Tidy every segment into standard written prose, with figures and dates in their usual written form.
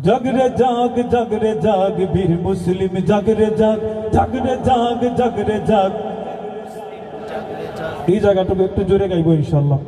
জাগরে জাগ জাগরে জাগ বীর মুসলিম জাগরে জাগ জাগরে জাগ জাগরে জাগ। এই জায়গাটুকু একটু জোরে গাইবো ইনশাআল্লাহ।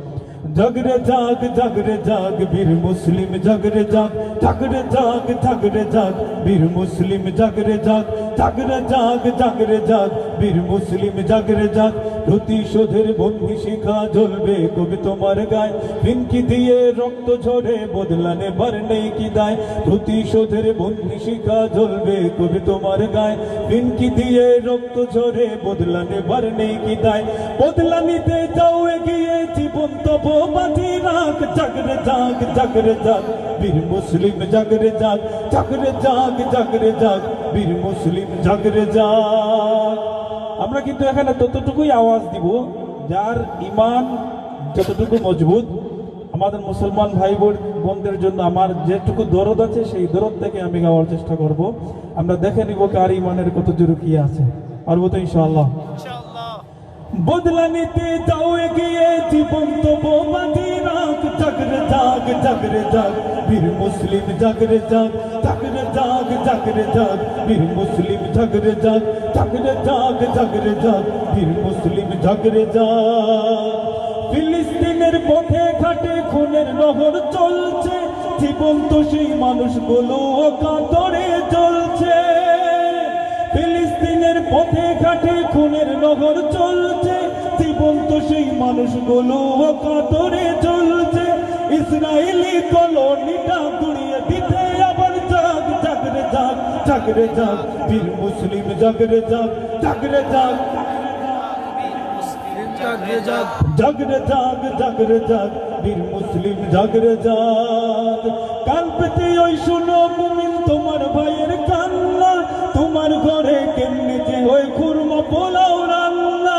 জাগরে জাগ জাগরে জাগ বীর মুসলিম জাগরে জাগ জাগরে জাগ জাগরে জাগ বীর মুসলিম জাগরে জাগ জাগরে জাগ জাগরে জাগ বীর মুসলিম জাগরে জাগ। প্রতিশোধের বন্ধি শিখা জ্বলবে কবি তোমার গায়, ফিনকি দিয়ে রক্ত ঝরে বদলানে বার নেই কি দায়। প্রতিশোধের বন্ধি শিখা জ্বলবে কবি তোমার গায়, ফিনকি দিয়ে রক্ত ঝরে বদলানে বার নেই কি দায়। বদলা নিতে যাও এগিয়ে জীবন তব বাজি রাখ। জাগরে জাগ জাগরে জাগ বীর মুসলিম জাগরে জাগ জাগরে জাগ জাগরে জাগ বীর মুসলিম জাগরে জাগ। আমরা কিন্তু এখানে ততটুকুই আওয়াজ দিব যার ঈমান যতটুকু মজবুত। আমাদের মুসলমান ভাই বোনদের জন্য আমার যেটুকু দরদ আছে সেই দরদ থেকে আমি গাওয়ার চেষ্টা করব। আমরা দেখে নিব কার ঈমানের কত জোর কি আছে। পারবো তো ইনশাআল্লাহ। বদলা নিতে যাও এগিয়ে জীবন তব বাজি রাখ। জাগরে জাগ জাগরে জাগ বীর মুসলিম জাগরে জাগ জাগরে জাগ জাগরে জাগ বীর মুসলিম জাগরে জাগ জাগরে জাগ জাগরে জাগ বীর মুসলিম জাগরে জাগ। ফিলিস্তিনের পথে ঘাটে খুনের নহর চলছে, জীবন্ত সেই মানুষগুলো কাতরে জ্বলছে। ফিলিস্তিনের পথে ঘাটে খুনের নহর চলছে, জীবন্ত সেই মানুষগুলো কাতরে জ্বলছে। ইসরায়েলি কলোনিটা গুড়িয়ে দিতে আবার জাগ জাগরে জাগ জাগরে জাগ বীর মুসলিম জাগরে জাগ জাগরে জাগ জাগরে জাগ জাগরে জাগ জাগরে জাগ বীর মুসলিম জাগরে জাগ। কাল পেতে ওই শুনো মুমিন তোমার ভাইয়ের কান্না, তোমার ঘরে কেমনে যে ওই খুরমা পোলাও রান্না।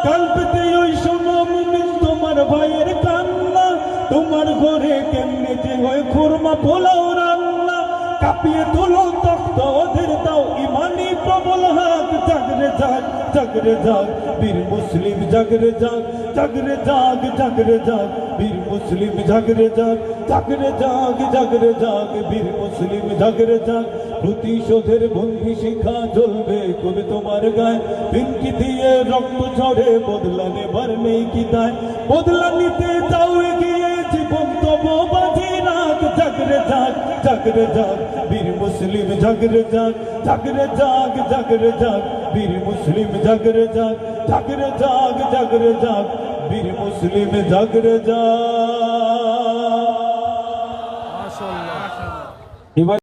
কাল পেতে ওই শুনো মুমিন তোমার ভাইয়ের কান্না, তোমার ঘরে কেমনে যে ওই খুরমা পোলাও রান্না। কাঁপিয়ে তোলো তখ্ত ওদের দাও ইমানি প্রবল হাত। জাগরে জাগ জাগরে জাগ বীর মুসলিম জাগরে জাগ জাগরে জাগ জাগরে জাগ বীর মুসলিম জাগরে জাগ জাগরে জাগ জাগরে জাগ বীর মুসলিম জাগরে জাগ। প্রতিশোধের বন্ধি শিখা জ্বলবে কবি তোমার গায়, ফিনকি দিয়ে রক্ত ঝরে বদলানে বার নেই কি দায়। বদলা নিতে যাও এগিয়ে জীবন তব বাজি রাখ। জাগরে জাগ জাগরে জাগ বীর মুসলিম জাগরে জাগ জাগরে জাগ জাগরে জাগ বীর মুসলিম জাগরে জাগ জাগরে জাগ জাগরে জাগ বীর মুসলিম জাগরে জাগ। মাশাআল্লাহ।